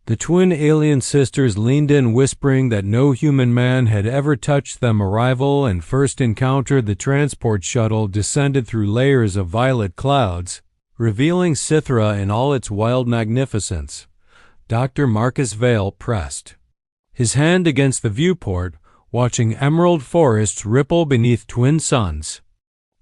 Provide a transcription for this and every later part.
The twin alien sisters leaned in, whispering that no human man had ever touched them. Arrival and first encounter. The transport shuttle descended through layers of violet clouds, revealing Cythera in all its wild magnificence. Dr. Marcus Vale pressed his hand against the viewport, watching emerald forests ripple beneath twin suns.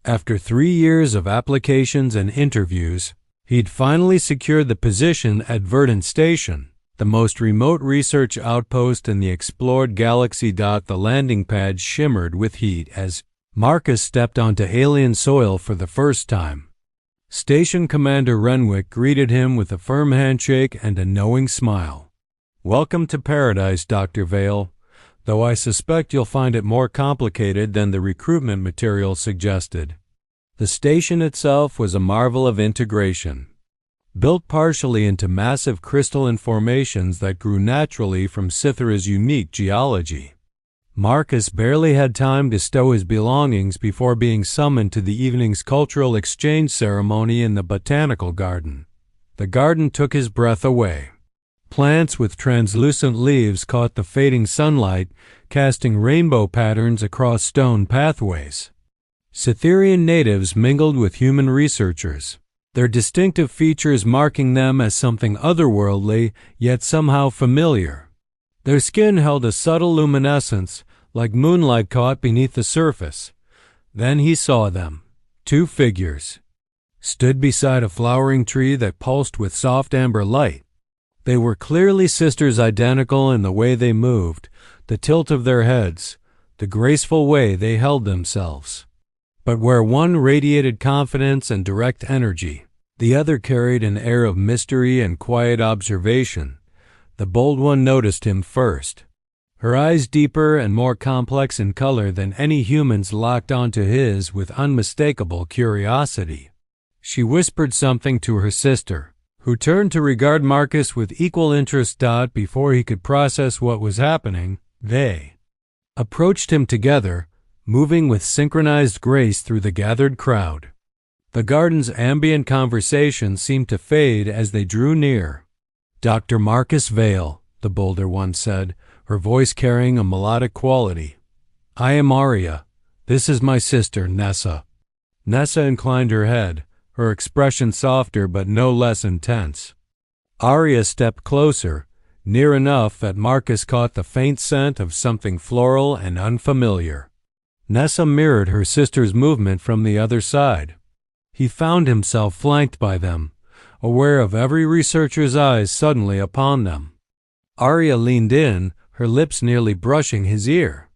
After 3 years of applications and interviews, he'd finally secured the position at Verdant Station, the most remote research outpost in the explored galaxy. The landing pad shimmered with heat as Marcus stepped onto alien soil for the first time. Station Commander Renwick greeted him with a firm handshake and a knowing smile. "Welcome to paradise, Dr. Vale, though I suspect you'll find it more complicated than the recruitment material suggested." The station itself was a marvel of integration. Built partially into massive crystalline formations that grew naturally from Cythera's unique geology. Marcus barely had time to stow his belongings before being summoned to the evening's cultural exchange ceremony in the botanical garden. The garden took his breath away. Plants with translucent leaves caught the fading sunlight, casting rainbow patterns across stone pathways. Cytherian natives mingled with human researchers, their distinctive features marking them as something otherworldly, yet somehow familiar. Their skin held a subtle luminescence, like moonlight caught beneath the surface. Then he saw them, 2 figures, stood beside a flowering tree that pulsed with soft amber light. They were clearly sisters, identical in the way they moved, the tilt of their heads, the graceful way they held themselves. But where one radiated confidence and direct energy, the other carried an air of mystery and quiet observation. The bold one noticed him first. Her eyes, deeper and more complex in color than any human's, locked onto his with unmistakable curiosity. She whispered something to her sister, who turned to regard Marcus with equal interest. Before he could process what was happening, they approached him together, moving with synchronized grace through the gathered crowd. The garden's ambient conversation seemed to fade as they drew near. "Dr. Marcus Vale," the bolder one said, her voice carrying a melodic quality. "I am Aria. This is my sister, Nessa." Nessa inclined her head, her expression softer but no less intense. Aria stepped closer, near enough that Marcus caught the faint scent of something floral and unfamiliar. Nessa mirrored her sister's movement from the other side. He found himself flanked by them, aware of every researcher's eyes suddenly upon them. Aria leaned in, her lips nearly brushing his ear.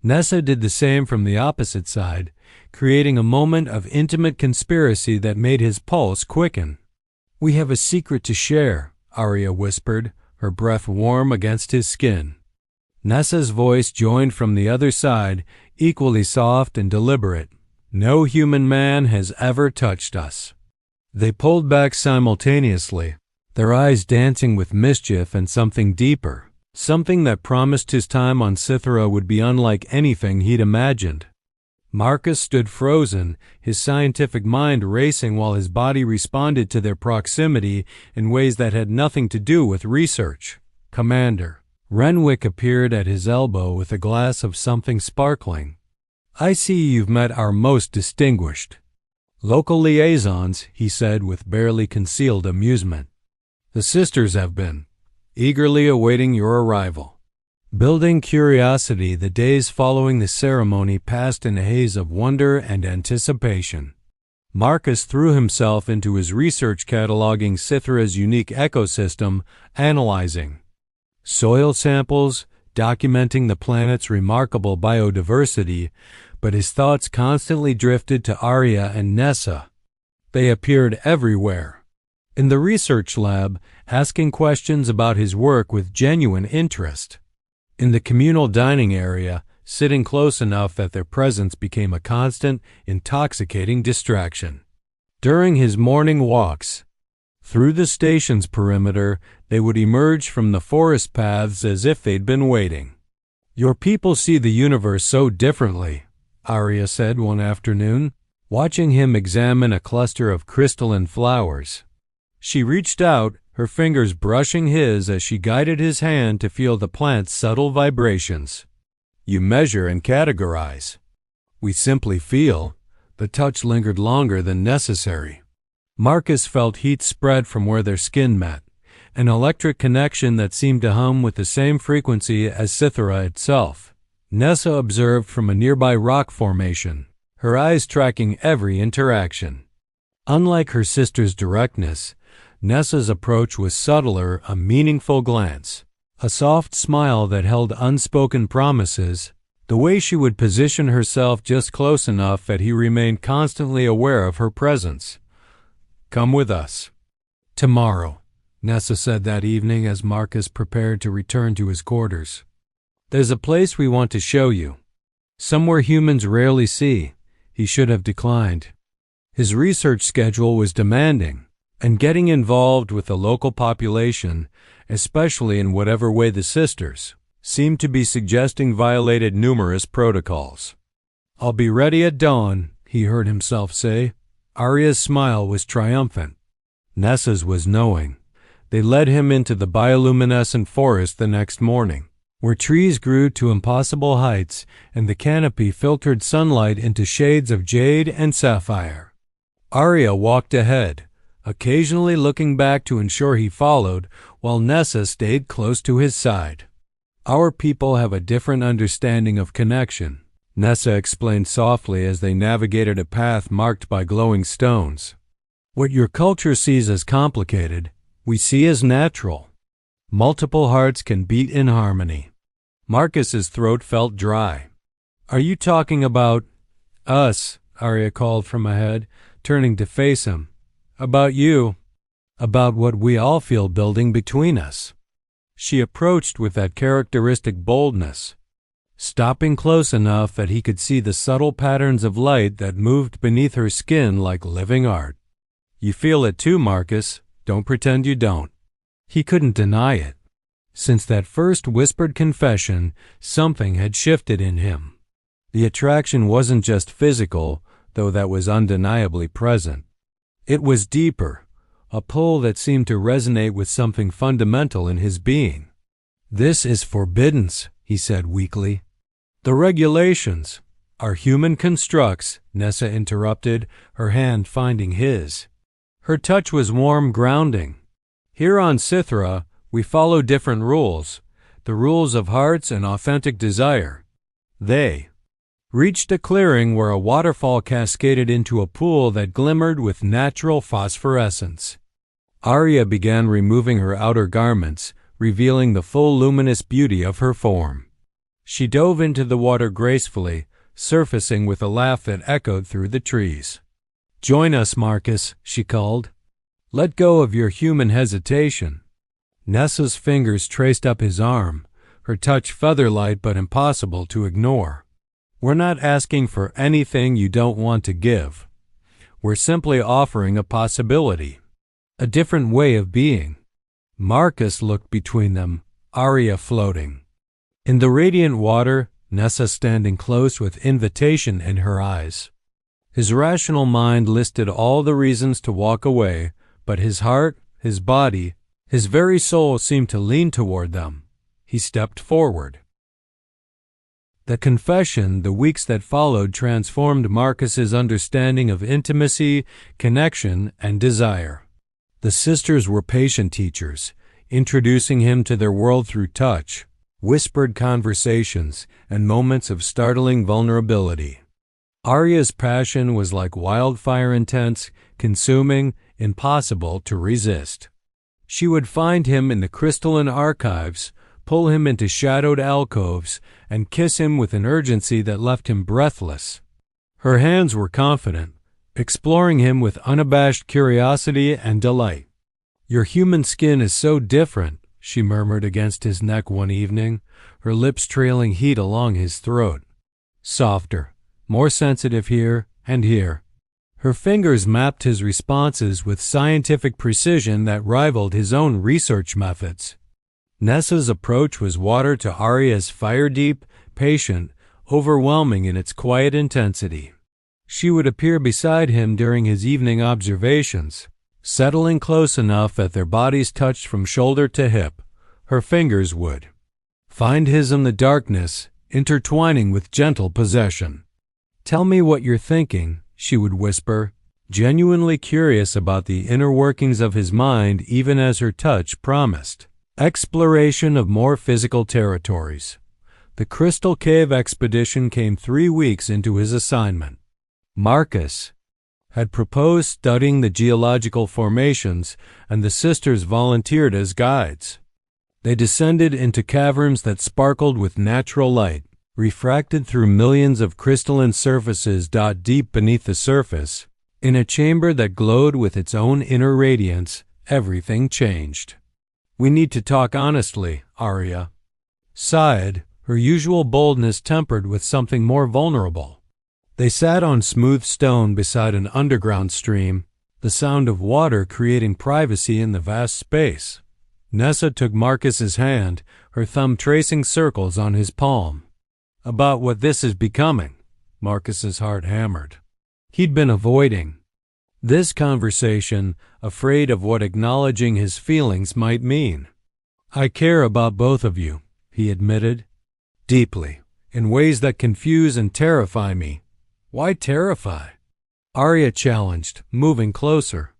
Nessa did the same from the opposite side, creating a moment of intimate conspiracy that made his pulse quicken. "We have a secret to share," Aria whispered, her breath warm against his skin. Nessa's voice joined from the other side, equally soft and deliberate. "No human man has ever touched us." They pulled back simultaneously, their eyes dancing with mischief and something deeper, something that promised his time on Cythera would be unlike anything he'd imagined. Marcus stood frozen, his scientific mind racing while his body responded to their proximity in ways that had nothing to do with research. "Commander." Renwick appeared at his elbow with a glass of something sparkling. "I see you've met our most distinguished local liaisons," he said with barely concealed amusement. "The sisters have been eagerly awaiting your arrival." Building curiosity, the days following the ceremony passed in a haze of wonder and anticipation. Marcus threw himself into his research, cataloging Cythera's unique ecosystem, analyzing soil samples, documenting the planet's remarkable biodiversity, but his thoughts constantly drifted to Aria and Nessa. They appeared everywhere. In the research lab, asking questions about his work with genuine interest. In the communal dining area, sitting close enough that their presence became a constant, intoxicating distraction. During his morning walks through the station's perimeter, they would emerge from the forest paths as if they'd been waiting. "Your people see the universe so differently," Aria said one afternoon, watching him examine a cluster of crystalline flowers. She reached out, her fingers brushing his as she guided his hand to feel the plant's subtle vibrations. "You measure and categorize. We simply feel." The touch lingered longer than necessary. Marcus felt heat spread from where their skin met, an electric connection that seemed to hum with the same frequency as Cythera itself. Nessa observed from a nearby rock formation, her eyes tracking every interaction. Unlike her sister's directness, Nessa's approach was subtler, a meaningful glance, a soft smile that held unspoken promises, the way she would position herself just close enough that he remained constantly aware of her presence. "Come with us." "Tomorrow," Nessa said that evening as Marcus prepared to return to his quarters. "There's a place we want to show you. Somewhere humans rarely see." He should have declined. His research schedule was demanding, and getting involved with the local population, especially in whatever way the sisters, seemed to be suggesting violated numerous protocols. "I'll be ready at dawn," he heard himself say. Arya's smile was triumphant. Nessa's was knowing. They led him into the bioluminescent forest the next morning, where trees grew to impossible heights and the canopy filtered sunlight into shades of jade and sapphire. Arya walked ahead, occasionally looking back to ensure he followed, while Nessa stayed close to his side. "Our people have a different understanding of connection," Nessa explained softly as they navigated a path marked by glowing stones. "What your culture sees as complicated, we see as natural. Multiple hearts can beat in harmony." Marcus's throat felt dry. "Are you talking about us?" Arya called from ahead, turning to face him. "About you. About what we all feel building between us." She approached with that characteristic boldness, stopping close enough that he could see the subtle patterns of light that moved beneath her skin like living art. "You feel it too, Marcus. Don't pretend you don't." He couldn't deny it. Since that first whispered confession, something had shifted in him. The attraction wasn't just physical, though that was undeniably present. It was deeper, a pull that seemed to resonate with something fundamental in his being. "This is forbidden," he said weakly. "The regulations are human constructs," Nessa interrupted, her hand finding his. Her touch was warm, grounding. "Here on Cythera, we follow different rules, the rules of hearts and authentic desire." They reached a clearing where a waterfall cascaded into a pool that glimmered with natural phosphorescence. Arya began removing her outer garments, revealing the full luminous beauty of her form. She dove into the water gracefully, surfacing with a laugh that echoed through the trees. "Join us, Marcus," she called. "Let go of your human hesitation." Nessa's fingers traced up his arm, her touch feather-light but impossible to ignore. "We're not asking for anything you don't want to give. We're simply offering a possibility, a different way of being." Marcus looked between them, Arya floating. In the radiant water, Nessa standing close with invitation in her eyes. His rational mind listed all the reasons to walk away, but his heart, his body, his very soul seemed to lean toward them. He stepped forward. The confession, the weeks that followed, transformed Marcus's understanding of intimacy, connection, and desire. The sisters were patient teachers, introducing him to their world through touch, whispered conversations, and moments of startling vulnerability. Arya's passion was like wildfire, intense, consuming, impossible to resist. She would find him in the crystalline archives, pull him into shadowed alcoves, and kiss him with an urgency that left him breathless. Her hands were confident, exploring him with unabashed curiosity and delight. "Your human skin is so different," she murmured against his neck one evening, her lips trailing heat along his throat. "Softer, more sensitive here and here." Her fingers mapped his responses with scientific precision that rivaled his own research methods. Nessa's approach was water to Arya's fire-deep, patient, overwhelming in its quiet intensity. She would appear beside him during his evening observations, settling close enough that their bodies touched from shoulder to hip. Her fingers would find his in the darkness, intertwining with gentle possession. "Tell me what you're thinking," she would whisper, genuinely curious about the inner workings of his mind, even as her touch promised exploration of more physical territories. The Crystal Cave expedition came 3 weeks into his assignment. Marcus had proposed studying the geological formations, and the sisters volunteered as guides. They descended into caverns that sparkled with natural light, refracted through millions of crystalline surfaces deep beneath the surface. In a chamber that glowed with its own inner radiance, everything changed. "We need to talk honestly," Arya sighed, her usual boldness tempered with something more vulnerable. They sat on smooth stone beside an underground stream, the sound of water creating privacy in the vast space. Nessa took Marcus's hand, her thumb tracing circles on his palm. "About what this is becoming," Marcus's heart hammered. He'd been avoiding this conversation, afraid of what acknowledging his feelings might mean. "I care about both of you," he admitted. "Deeply, in ways that confuse and terrify me." "Why terrify?" Arya challenged, moving closer.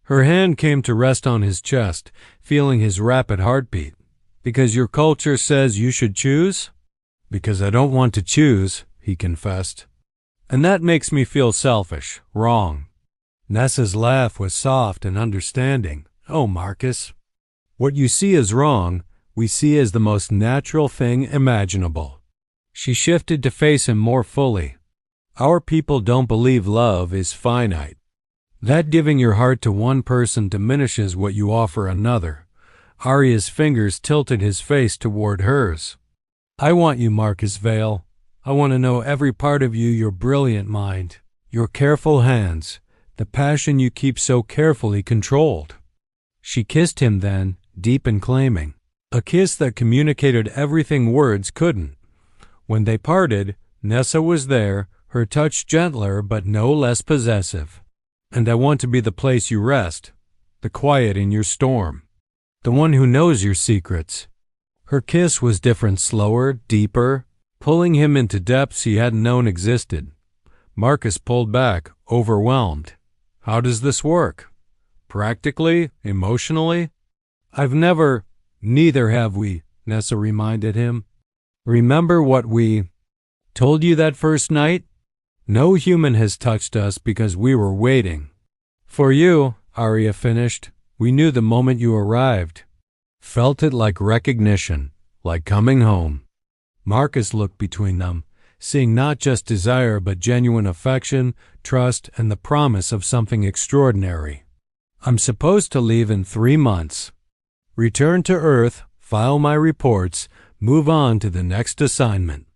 Her hand came to rest on his chest, feeling his rapid heartbeat. "Because your culture says you should choose?" "Because I don't want to choose," he confessed. "And that makes me feel selfish, wrong." Nessa's laugh was soft and understanding. "Oh, Marcus, what you see as wrong, we see as the most natural thing imaginable." She shifted to face him more fully. "Our people don't believe love is finite. That giving your heart to one person diminishes what you offer another." Arya's fingers tilted his face toward hers. "I want you, Marcus Vale. I want to know every part of you, your brilliant mind, your careful hands, the passion you keep so carefully controlled." She kissed him then, deep and claiming, a kiss that communicated everything words couldn't. When they parted, Nessa was there, her touch gentler but no less possessive. "And I want to be the place you rest, the quiet in your storm, the one who knows your secrets." Her kiss was different, slower, deeper, pulling him into depths he hadn't known existed. Marcus pulled back, overwhelmed. "How does this work? Practically? Emotionally?" Neither have we," Nessa reminded him. "Remember what we told you that first night? No human has touched us because we were waiting for you," Arya finished. "We knew the moment you arrived. Felt it like recognition, like coming home." Marcus looked between them, seeing not just desire but genuine affection, trust, and the promise of something extraordinary. "I'm supposed to leave in 3 months. Return to Earth, file my reports, move on to the next assignment."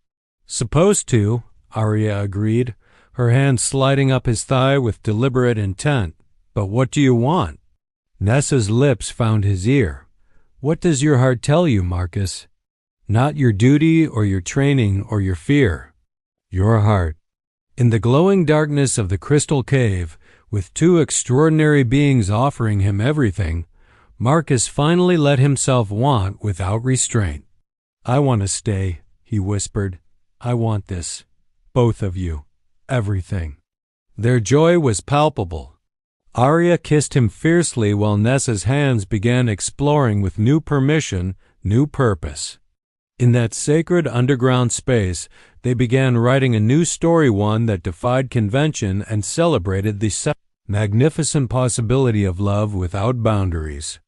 "Supposed to," Arya agreed, her hand sliding up his thigh with deliberate intent. "But what do you want?" Nessa's lips found his ear. "What does your heart tell you, Marcus? Not your duty or your training or your fear. Your heart." In the glowing darkness of the crystal cave, with 2 extraordinary beings offering him everything, Marcus finally let himself want without restraint. "I want to stay," he whispered. "I want this. Both of you. Everything." Their joy was palpable. Arya kissed him fiercely while Nessa's hands began exploring with new permission, new purpose. In that sacred underground space, they began writing a new story, one that defied convention and celebrated the magnificent possibility of love without boundaries.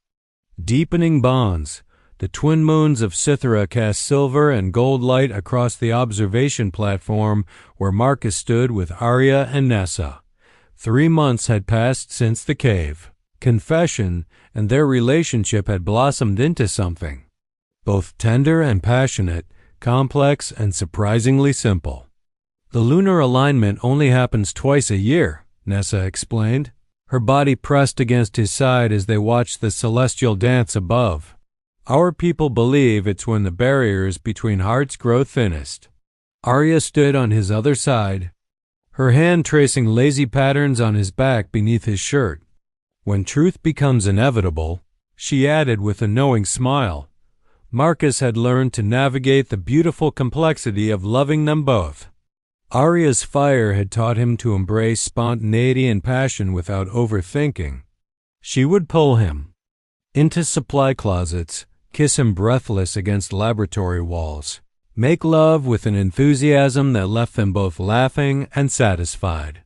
Deepening bonds, the twin moons of Cythera cast silver and gold light across the observation platform where Marcus stood with Arya and Nessa. 3 months had passed since the cave. Confession and their relationship had blossomed into something both tender and passionate, complex and surprisingly simple. "The lunar alignment only happens twice a year," Nessa explained. Her body pressed against his side as they watched the celestial dance above. "Our people believe it's when the barriers between hearts grow thinnest." Arya stood on his other side, her hand tracing lazy patterns on his back beneath his shirt. When truth becomes inevitable, she added with a knowing smile, Marcus had learned to navigate the beautiful complexity of loving them both. Arya's fire had taught him to embrace spontaneity and passion without overthinking. She would pull him into supply closets, kiss him breathless against laboratory walls, make love with an enthusiasm that left them both laughing and satisfied.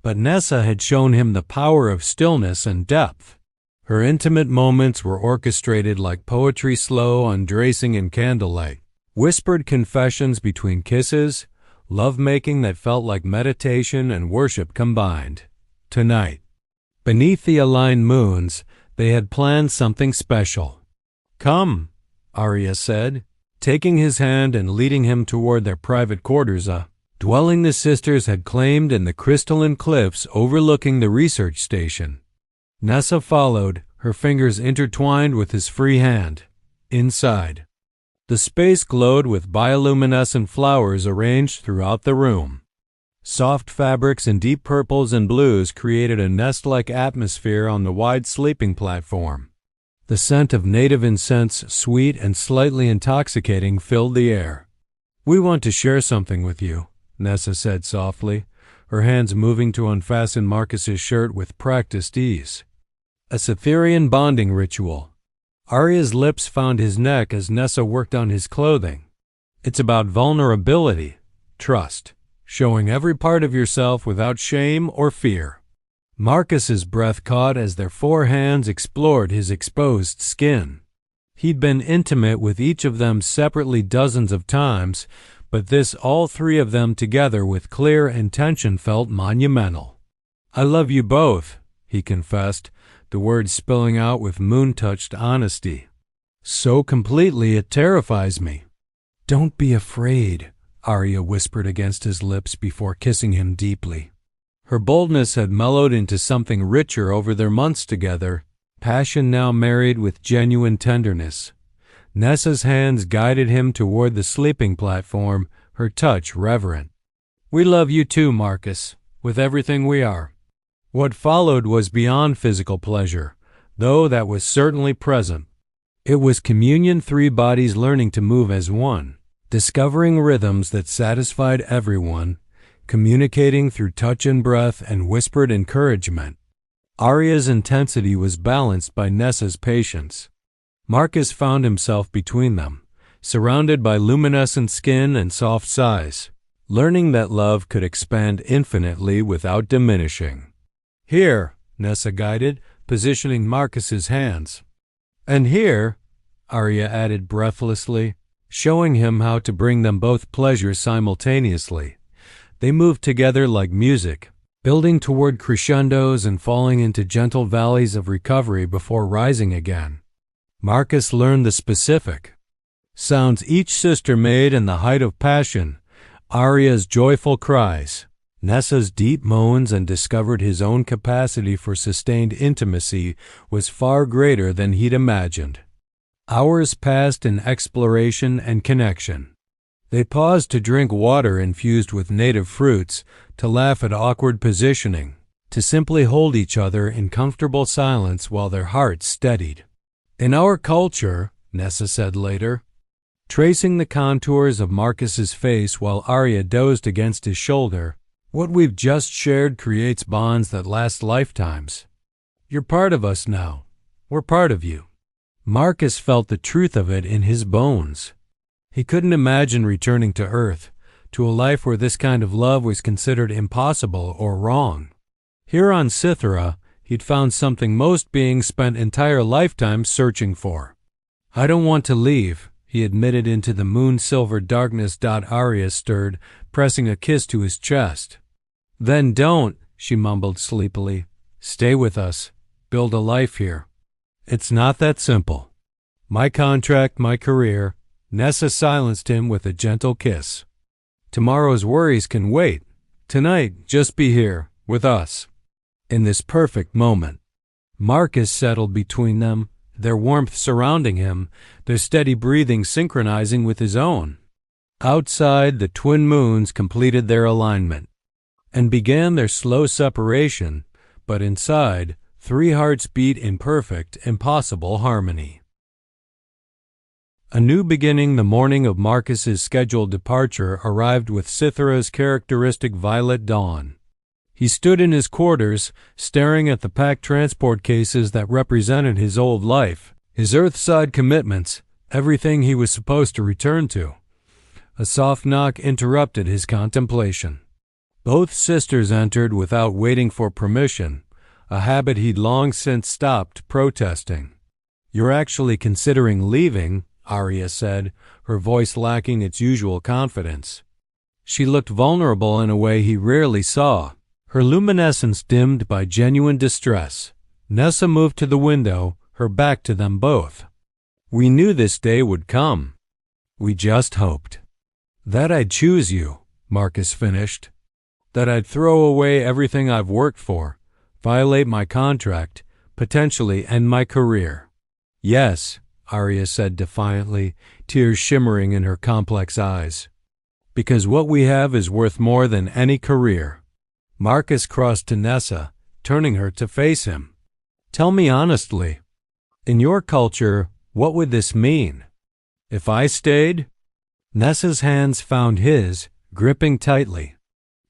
But Nessa had shown him the power of stillness and depth. Her intimate moments were orchestrated like poetry slow undressing in candlelight, whispered confessions between kisses, love-making that felt like meditation and worship combined. Tonight, beneath the aligned moons, they had planned something special. "Come," Arya said, taking his hand and leading him toward their private quarters, a dwelling the sisters had claimed in the crystalline cliffs overlooking the research station. Nessa followed, her fingers intertwined with his free hand. Inside, the space glowed with bioluminescent flowers arranged throughout the room. Soft fabrics and deep purples and blues created a nest-like atmosphere on the wide sleeping platform. The scent of native incense, sweet and slightly intoxicating, filled the air. "We want to share something with you," Nessa said softly, her hands moving to unfasten Marcus's shirt with practiced ease. A Cytherian bonding ritual. Arya's lips found his neck as Nessa worked on his clothing. "It's about vulnerability, trust, showing every part of yourself without shame or fear." Marcus's breath caught as their four hands explored his exposed skin. He'd been intimate with each of them separately dozens of times, but this all three of them together with clear intention felt monumental. "I love you both," he confessed, the words spilling out with moon-touched honesty. "So completely it terrifies me." "Don't be afraid," Arya whispered against his lips before kissing him deeply. Her boldness had mellowed into something richer over their months together, passion now married with genuine tenderness. Nessa's hands guided him toward the sleeping platform, her touch reverent. "We love you too, Marcus, with everything we are." What followed was beyond physical pleasure, though that was certainly present. It was communion, three bodies learning to move as one, discovering rhythms that satisfied everyone, communicating through touch and breath and whispered encouragement. Arya's intensity was balanced by Nessa's patience. Marcus found himself between them, surrounded by luminescent skin and soft sighs, learning that love could expand infinitely without diminishing. "Here," Nessa guided, positioning Marcus's hands. "And here," Arya added breathlessly, showing him how to bring them both pleasure simultaneously. They moved together like music, building toward crescendos and falling into gentle valleys of recovery before rising again. Marcus learned the specific sounds each sister made in the height of passion, Arya's joyful cries, Nessa's deep moans, and discovered his own capacity for sustained intimacy was far greater than he'd imagined. Hours passed in exploration and connection. They paused to drink water infused with native fruits, to laugh at awkward positioning, to simply hold each other in comfortable silence while their hearts steadied. "In our culture," Nessa said later, tracing the contours of Marcus's face while Arya dozed against his shoulder, "what we've just shared creates bonds that last lifetimes. You're part of us now. We're part of you." Marcus felt the truth of it in his bones. He couldn't imagine returning to Earth, to a life where this kind of love was considered impossible or wrong. Here on Cythera, he'd found something most beings spent entire lifetimes searching for. "I don't want to leave," he admitted into the moon-silver darkness. Arya stirred, pressing a kiss to his chest. "Then don't," she mumbled sleepily. "Stay with us. Build a life here." "It's not that simple. My contract, my career." Nessa silenced him with a gentle kiss. "Tomorrow's worries can wait. Tonight, just be here, with us." In this perfect moment, Marcus settled between them, their warmth surrounding him, their steady breathing synchronizing with his own. Outside, the twin moons completed their alignment and began their slow separation, but inside, Three hearts beat in perfect, impossible harmony. A new beginning. The morning of Marcus's scheduled departure arrived with Cythera's characteristic violet dawn. He stood in his quarters, staring at the packed transport cases that represented his old life, his Earthside commitments, everything he was supposed to return to. A soft knock interrupted his contemplation. Both sisters entered without waiting for permission, a habit he'd long since stopped protesting. "You're actually considering leaving," Arya said, her voice lacking its usual confidence. She looked vulnerable in a way he rarely saw, her luminescence dimmed by genuine distress. Nessa moved to the window, her back to them both. "We knew this day would come. We just hoped. That I'd choose you," Marcus finished. "That I'd throw away everything I've worked for, violate my contract, potentially end my career." "Yes," Arya said defiantly, tears shimmering in her complex eyes. "Because what we have is worth more than any career." Marcus crossed to Nessa, turning her to face him. "Tell me honestly, in your culture, what would this mean? If I stayed?" Nessa's hands found his, gripping tightly.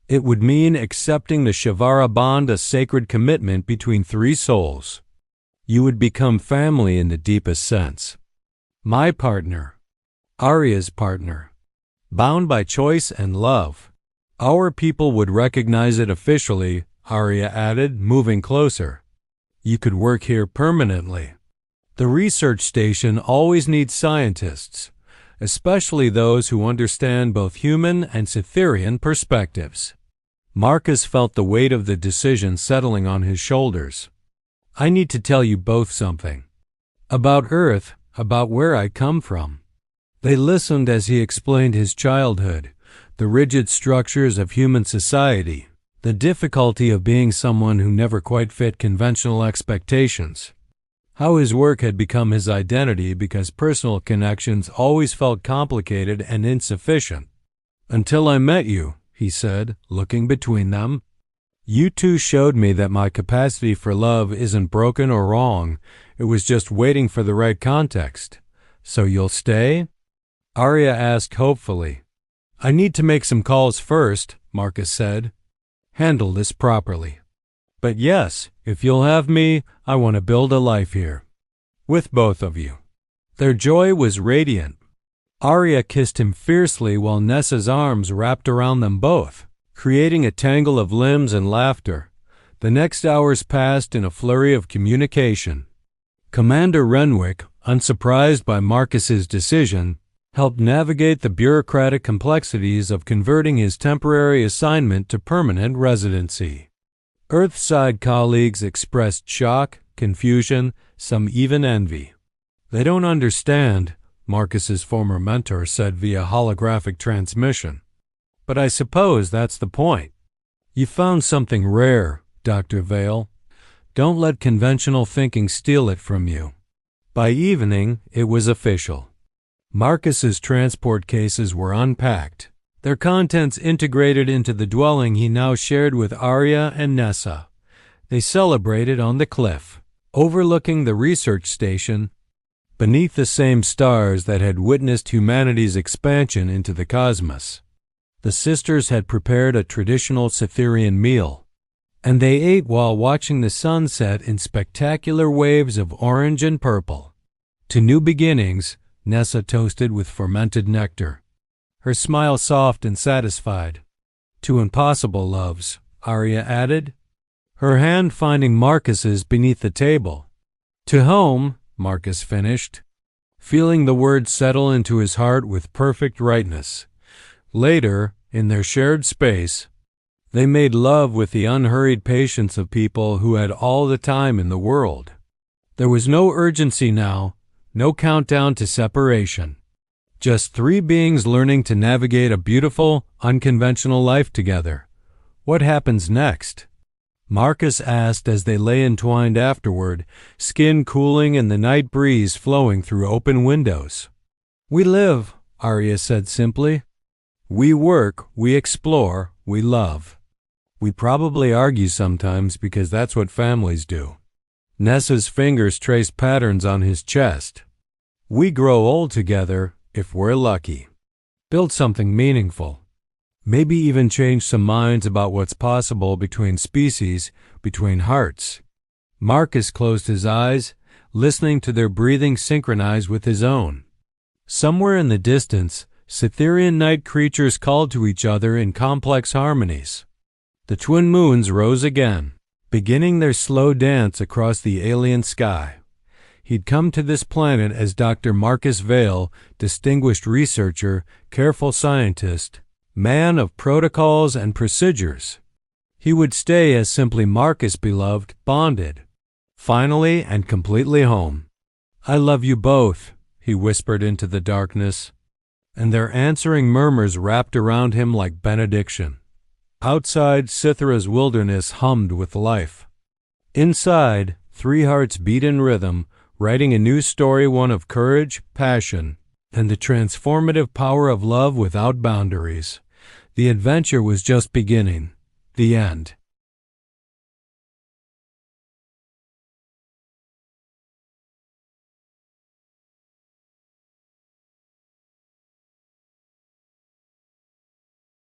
"It would mean accepting the Shavara bond, a sacred commitment between three souls. You would become family in the deepest sense. My partner. Arya's partner. Bound by choice and love. Our people would recognize it officially," Arya added, moving closer. "You could work here permanently. The research station always needs scientists, especially those who understand both human and Cytherian perspectives." Marcus felt the weight of the decision settling on his shoulders. "I need to tell you both something. About Earth, about where I come from." They listened as he explained his childhood, the rigid structures of human society, the difficulty of being someone who never quite fit conventional expectations, how his work had become his identity because personal connections always felt complicated and insufficient. "Until I met you," he said, looking between them. "You two showed me that my capacity for love isn't broken or wrong. It was just waiting for the right context. So you'll stay?" Arya asked hopefully. "I need to make some calls first," Marcus said. "Handle this properly. But yes, if you'll have me, I want to build a life here. With both of you." Their joy was radiant. Arya kissed him fiercely while Nessa's arms wrapped around them both, creating a tangle of limbs and laughter. The next hours passed in a flurry of communication. Commander Renwick, unsurprised by Marcus's decision, helped navigate the bureaucratic complexities of converting his temporary assignment to permanent residency. Earthside colleagues expressed shock, confusion, some even envy. "They don't understand," Marcus's former mentor said via holographic transmission. "But I suppose that's the point. You found something rare, Dr. Vale. Don't let conventional thinking steal it from you." By evening, it was official. Marcus's transport cases were unpacked, their contents integrated into the dwelling he now shared with Arya and Nessa. They celebrated on the cliff, overlooking the research station, beneath the same stars that had witnessed humanity's expansion into the cosmos. The sisters had prepared a traditional Cytherian meal, and they ate while watching the sun set in spectacular waves of orange and purple. To new beginnings, Nessa toasted with fermented nectar, her smile soft and satisfied. To impossible loves, Arya added, her hand finding Marcus's beneath the table. To home, Marcus finished, feeling the words settle into his heart with perfect rightness. Later, in their shared space, they made love with the unhurried patience of people who had all the time in the world. There was no urgency now, no countdown to separation. Just three beings learning to navigate a beautiful, unconventional life together. What happens next? Marcus asked as they lay entwined afterward, skin cooling and the night breeze flowing through open windows. We live, Arya said simply. We work, we explore, we love. We probably argue sometimes because that's what families do. Nessa's fingers traced patterns on his chest. We grow old together if we're lucky. Build something meaningful. Maybe even change some minds about what's possible between species, between hearts. Marcus closed his eyes, listening to their breathing synchronize with his own. Somewhere in the distance, Cytherean night creatures called to each other in complex harmonies. The twin moons rose again, beginning their slow dance across the alien sky. He'd come to this planet as Dr. Marcus Vale, distinguished researcher, careful scientist, man of protocols and procedures. He would stay as simply Marcus beloved, bonded. Finally and completely home. I love you both, he whispered into the darkness, and their answering murmurs wrapped around him like benediction. Outside, Cythera's wilderness hummed with life. Inside, three hearts beat in rhythm, writing a new story, one of courage, passion, and the transformative power of love without boundaries. The adventure was just beginning. The end.